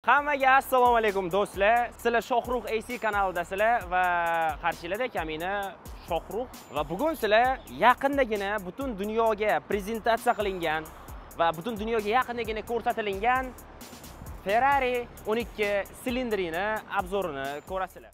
Hammaga assalomu alaykum do'stlar. Sizlar Shohrux AC kanalidasizlar va qarshilarda Kamina Shohrux va bugun sizlar yaqindagina butun dunyoga prezentatsiya qilingan va butun dunyoga yaqindagina ko'rsatilgan Ferrari 12 silindrini obzorini ko'rasizlar.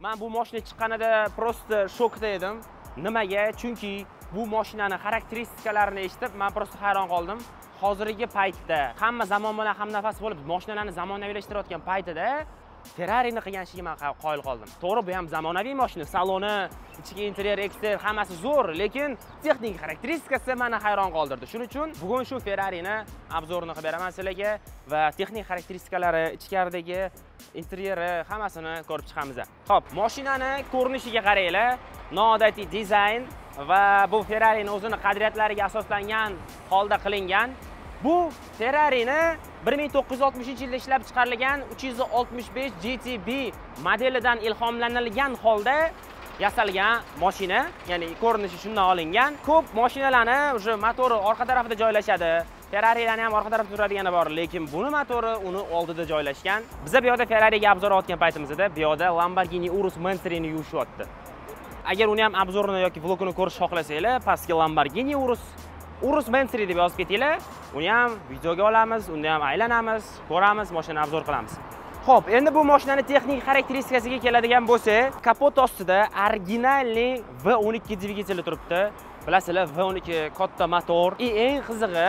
Men bu mashina chiqqanida prosta shokda edim. Nimaga? Chunki bu mashinaning xarakteristikalarini eshitib, men prosta hayron qoldim. Hozirgi paytda hamma zamon bilan hamnafas bo'lib, mashinalarni zamonaviylashtirayotgan paytida Ferrari'ni qilgan ishiga men qoyil qoldim. To'g'ri, bu ham zamonaviy mashina, saloni, ichki interyer, ekster hammasi zo'r, lekin texnik xarakteristikasi meni hayron qoldirdi. Shuning uchun bugun shu Ferrari'ni obzorini qilib beraman sizlarga va texnik xarakteristikalari, ichkaridagi interyeri hammasini ko'rib chiqamiz. Xo'p, mashinani ko'rinishiga qaranglar. Noodatiy dizayn va bu Ferrari'ning o'zini qadriyatlariga asoslangan holda qilingan. Bu Ferrari'ni 1960-yilda ishlab chiqarilgan 365 GTB modelidan ilhomlanilgan holda yasalgan mashina, ya'ni ko'rinishi shundan olingan. Ko'p mashinalarni o'sha motori orqa tarafida joylashadi. Ferrari'larning ham orqa tarafda turadigani bor, lekin buni motori uni oldida joylashgan. Biz bu yerda Ferrari'ga obzor otgan paytimizda bu yerda Lamborghini Urus Mantarini yuvishyapti. Agar uni ham obzorini yoki vlogini ko'rish xohlasanglar, pastga Lamborghini Urus Mantarini deb yozib ketinglar. Uni ham videoga olamiz, unda ham aylanamiz, ko'ramiz, mashinani obzor qilamiz. Xo'p, endi bu mashinaning texnik xarakteristikasiga keladigan bo'lsak, kapot ostida originalli V12 dvigateli turibdi. Bilasizlar, V12 katta motor. Eng qizig'i,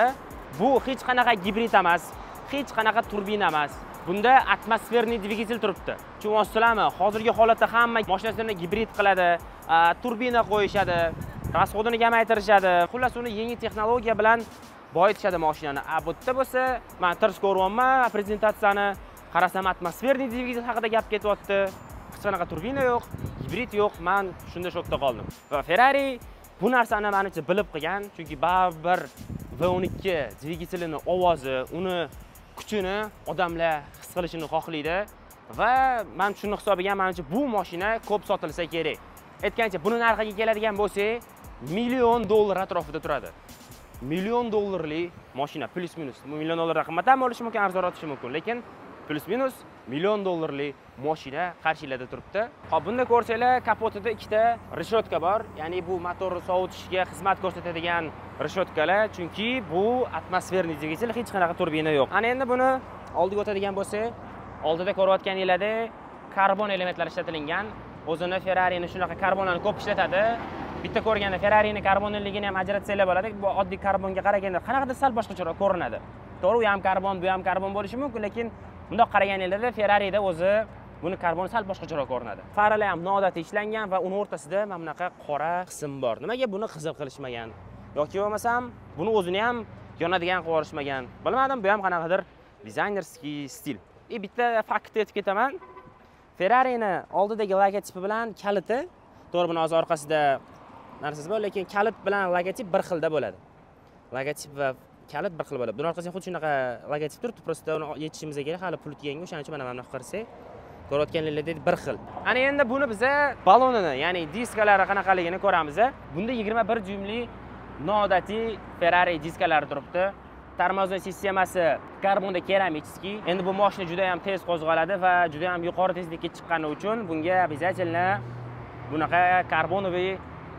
bu hech qanaqa gibrid emas, hech qanaqa turbina emas. Bunda atmosferniy dvigatel turibdi. Tushunasizlarmi? Hozirgi holatda hamma mashinasini gibrid qiladi, turbina qo'yishadi, rasxodini kamaytirishadi. Xullas, uni yangi texnologiya bilan boyitishadi mashinani. Bu yerda bo'lsa, men tirs ko'ryapman prezentatsiyani, qarasam atmosferniy dvigatel haqida gap ketyapti. Hech qanaqa turbina yo'q, gibrid yo'q. Men shunda shokda qoldim. Va Ferrari bu narsani menimcha bilib qilgan, chunki baribir V12 dvigatelining ovozi, uni kuchini odamlar his qilishini xohlaydi va men shuni hisobiga menimcha bu mashina ko'p sotilsa kerak. Aytgancha, buni narxiga keladigan bo'lsak, $1 million atrofida turadi. $1 million mashina plus minus. $1 million qimmat ham bo'lishi mumkin, arzonroq bo'lishi mumkin, lekin plus minus $1 million mashina qarshilarda turibdi. Xo'p, bunda ko'rsanglar, kapotida ikkita reshotka bor, ya'ni bu motorni sovutishga xizmat ko'rsatadigan reshotkalar, chunki bu atmosferniy dvigatel, hech qanaqa turbina yo'q. Ana endi buni oldiga o'tadigan bo'lsak, oldida ko'rayotganinglardek karbon elementlari ishlatilgan. O'zini Ferrari'ni shunaqa karbonlarni ko'p ishlatadi. Bitta ko'rganda Ferrari'ning karbonligini ham ajratsanglar bo'ladi. Bu oddiy karbonga qaraganda qanaqadir sal boshqacharoq ko'rinadi. To'g'ri, u ham karbon, bu ham karbon bo'lishi mumkin, lekin bundoq qaraganinglarda Ferrari'da o'zi buni karboni sal boshqacharoq ko'rinadi. Farlar ham noodatiy ishlangan va uning o'rtasida mana bunaqa qora qism bor. Nimaga buni qizil qilishmagan? Yoki bo'lmasam buni o'zini ham yonadigan qilib yuborishmagan. Bilmadim, bu ham qanaqadir dizaynerskiy stil. Bitta fakt aytib ketaman. Ferrari'ni oldidagi logotipi bilan kaliti, to'g'ri, buni hozir orqasida narsasi bor, lekin kalit bilan logotip bir xilda bo'ladi. Logotip va kalit bir xil bo'ladi. Buning orqasida xuddi shunaqa logotip turibdi, prosta uni yechishimiz kerak, hali pul teganga, o'shaning uchun mana bunaqa qilsak, ko'rayotganinglardek bir xil. Ana endi buni biza balonini, ya'ni diskalari qanaqaligini ko'ramiz. Bunda 21 dyumli noodatiy Ferrari diskalari turibdi. Tormozning sistemasi karbonda keramikskiy. Endi bu mashina juda ham tez qo'zg'aladi va juda ham yuqori tezlikka chiqqani uchun bunga обязательно bunaqa karbonoviy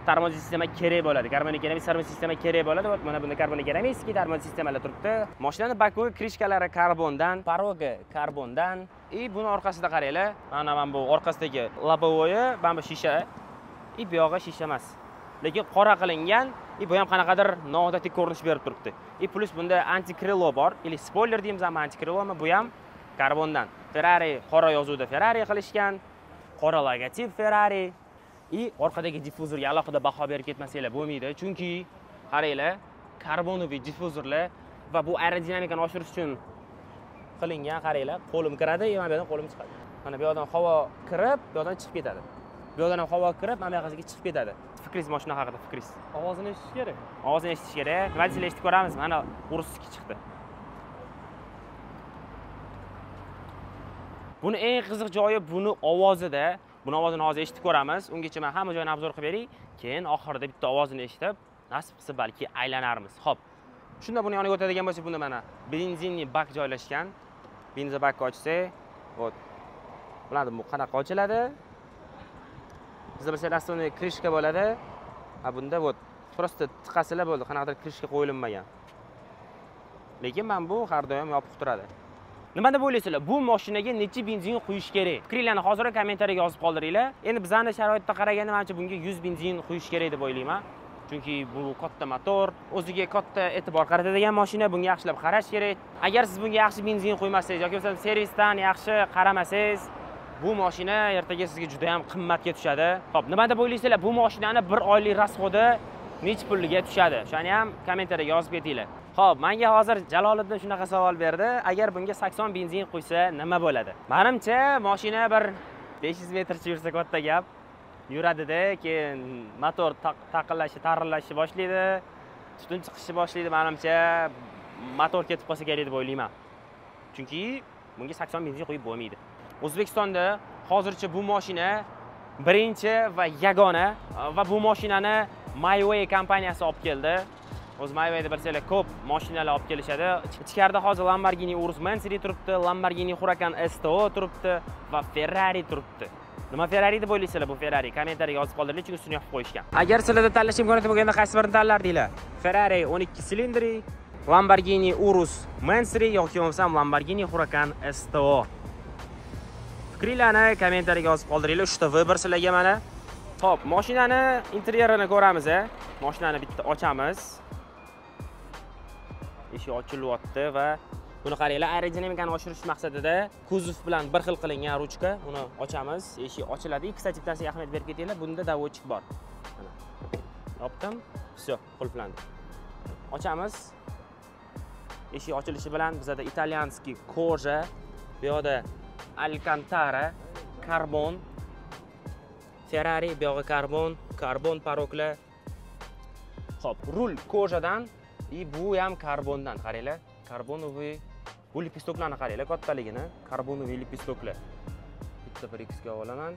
tormoz sistema kerak bo'ladi. Garmonik tormoz sistema kerak bo'ladi. Mana bunda garmonik tormoz sistemalar turibdi. Mashinaning bakovi krishkalari karbondan, parogi karbondan. Buni orqasida qaranglar. Mana bu orqasidagi lobovoyi, mana bu shisha. Bu yog'i shisha emas. Lekin qora qilingan. Bu ham qanaqadir noodatiy ko'rinish berib turibdi. Plus bunda antikrilo bor, ili spoiler deymiz, ammo antikriloma bu ham karbondan. Ferrari qora yozuvda Ferrari qilishgan. Qora logotip Ferrari. Orqadagi difuzorga alohida baho berib ketmasanglar bo'lmaydi, chunki qaranglar, karbonoviy difuzorlar va bu aerodinamikani oshirish uchun qilingan. Qaranglar, qo'lim kiradi, mana bu yerdan qo'lim chiqadi. Mana bu yerdan havo kirib, bu yerdan chiqib ketadi. Bu yerdan ham havo kirib, mana bu yoqqa chiqib ketadi. Fikringiz mashina haqida fikringiz? Ovozini eshitish kerak. Ovozini eshitish kerak. Nima deysiz, eshitib ko'ramiz. Mana Urusski chiqdi. Buni eng qiziq joyi buni ovozida. Buni ovozini hozir eshitib ko'ramiz. Ungacha men hamma joyini obzor qilib beray. Keyin oxirida bitta ovozini eshitib, nasib qilsa balki aylanarmiz. Xo'p. Shunda buni yoniga o'tadigan bo'lsak, bunda mana benzinli bak joylashgan. Benzin bakni ochsak, вот. Biladi bu qanaqa ochiladi? Bizda bo'lsa dasturni krishka bo'ladi. Bunda вот просто tiqasizlar bo'ldi, qanaqadir krishka qo'yilmagan. Lekin men bu har doim yopiq turadi. Nima deb o'ylaysizlar? Bu mashinaga necha benzin quyish kerak? Fikringizni hozir kommentariyaga yozib qoldiringlar. Endi bizning sharoitda qaraganda menimcha bunga 100 benzin quyish kerak deb o'ylayman. Chunki bu katta motor, o'ziga katta e'tibor qaratadigan mashina, bunga yaxshilab qarash kerak. Agar siz bunga yaxshi benzin qo'ymasangiz yoki bo'lmasa servisdan yaxshi qaramasangiz, bu mashina ertaga sizga juda ham qimmatga tushadi. Xo'p, nima deb o'ylaysizlar? Bu mashinani 1 oylik rasxodi necha pulga tushadi? Shuni ham kommentariyaga yozib ketinglar. Xo'p, menga hozir Jaloliddin shunaqa savol berdi. Agar bunga 80 benzin qo'ysa nima bo'ladi? Menimcha, mashina bir 500 metrcha yursa katta gap. Yuradida, keyin motor taqillashi, tarillashi boshlaydi, tutun chiqishi boshlaydi. Menimcha, motor ketib qolsa kerak deb o'ylayman. Chunki bunga 80 benzin qo'yib bo'lmaydi. O'zbekistonda hozircha bu mashina birinchi va yagona va bu mashinani MyWay kompaniyasi olib keldi. O'z MyWay'da bilsanglar ko'p mashinalar olib kelishadi. Ichkarida hozir Lamborghini Urus Mansiry turibdi, Lamborghini Huracan STO turibdi va Ferrari turibdi. Nima Ferrari deb o'ylaysizlar bu Ferrari? Kommentariyaga yozib qoldiringlar, chunki ustini yopib qo'yishgan. Agar sizlarda tanlash imkoniyati bo'lganda qaysi birini tanlardinglar? Ferrari 12 silindri, Lamborghini Urus Mansiry yoki bo'lmasam Lamborghini Huracan STO. Fikringizni kommentariyaga yozib qoldiringlar. Uchta vibr sizlarga mana. Xo'p, mashinani interyerini ko'ramiz. Mashinani bitta ochamiz. Eshik ochilyapti va buni qaranglar, aerodinamikani oshirish maqsadida kuzov bilan bir xil qilingan ruchka. Uni ochamiz, eshik ochiladi. Kстати, bittasiga ahamiyat berib ketinglar. Bunda davochik bor. Mana. Yopdim. Всё, qulflandi. Ochamiz. Eshik ochilishi bilan bizda italyanskiy koja, bu yoqda Alcantara, karbon, Ferrari, bu yog'i karbon paroklar. Xo'p, rul kojadan, bu ham karbondan, qaranglar. Karbonoviy bu lipistoklarni qaranglar, kattaligini, karbonoviy lipistoklar. Bitta 1x ga olaman.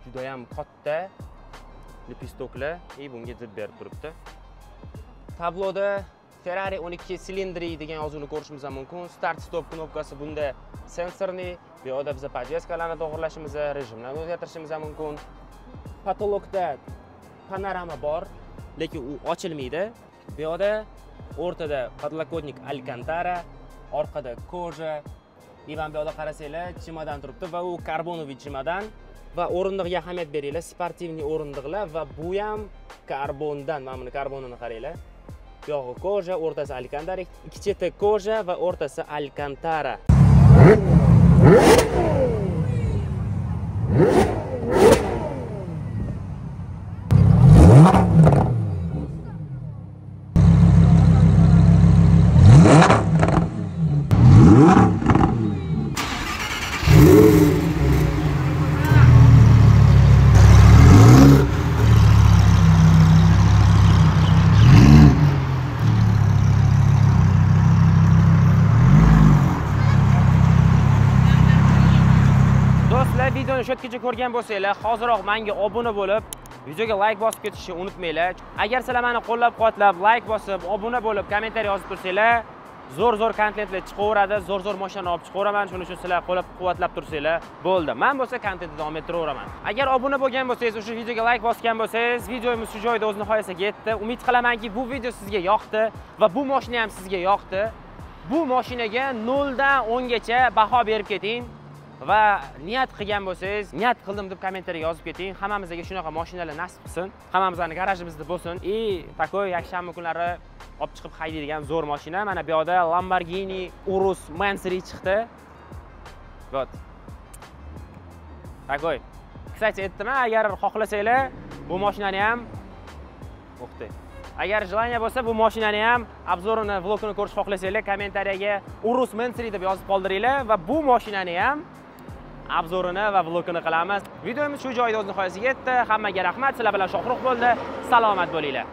Juda ham katta lipistoklar, bunga zid berib turibdi. Tabloda Ferrari 12 silindri degan yozuvni ko'rishimiz mumkin. Start stop knopkasi bunda sensorli. Bu yerda biz podveskalarni to'g'rilashimiz, rejimlarni o'zgartirishimiz mumkin. Patologda panorama bor, lekin u ochilmaydi. Bu yerda o'rtada podlokotnik Alcantara, orqada koja. Divan bu yerda qarasanglar, chimodan turibdi va u karbonoviy chimodan va o'rindiqga ahamiyat beringlar, sportivniy o'rindiqlar va bu ham karbondan. Mana buni karbonini qaranglar. Bu yog'i koja, o'rtasi Alcantara, ikki cheti koja va o'rtasi Alcantara. Videoni shu yergacha ko'rgan bo'lsanglar, hoziroq menga obuna bo'lib, videoga like bosib ketishni unutmanglar. Agar sizlar meni qo'llab-quvvatlab, like bosib, obuna bo'lib, kommentariy yozib tursanglar, zo'r kontentlar chiqaveradi, zo'r mashinani olib chiqaveraman. Shuning uchun sizlar qo'llab-quvvatlab tursanglar bo'ldi. Men bo'lsa kontentni davom ettiraveram. Agar obuna bo'lgan bo'lsangiz, o'sha videoga like bosgan bo'lsangiz, videomiz shu joyda o'z nihoyasiga yetdi. Umid qilamanki, bu video sizga yoqdi va bu mashina ham sizga yoqdi. Bu mashinaga 0 dan 10 gacha baho berib keting. Va niyat qilgan bo'lsangiz, niyat qildim deb kommentariyaga yozib keting. Hammamizga shunaqa mashinalar nasib qilsin. Hammamizning garajimizda bo'lsin. Takoy yakshanba kunlari olib chiqib haydaydigan zo'r mashina. Mana bu yerda Lamborghini Urus Mansuri chiqdi. Вот. Takoy. Kısaca aytdim, agar xohlasanglar, bu mashinani ham o'qitay. Agar желание bo'lsa, bu mashinani ham obzorini, vlogini ko'rish xohlasanglar, kommentariyaga Urus Mansuri deb yozib qoldiringlar va bu mashinani ham obzorini va vlogini qilamiz. Videomiz shu joyda o'z nihoyasiga yetdi. Hammaga rahmat. Sizlar bilan Shohruh bo'ldi. Salomat bo'linglar.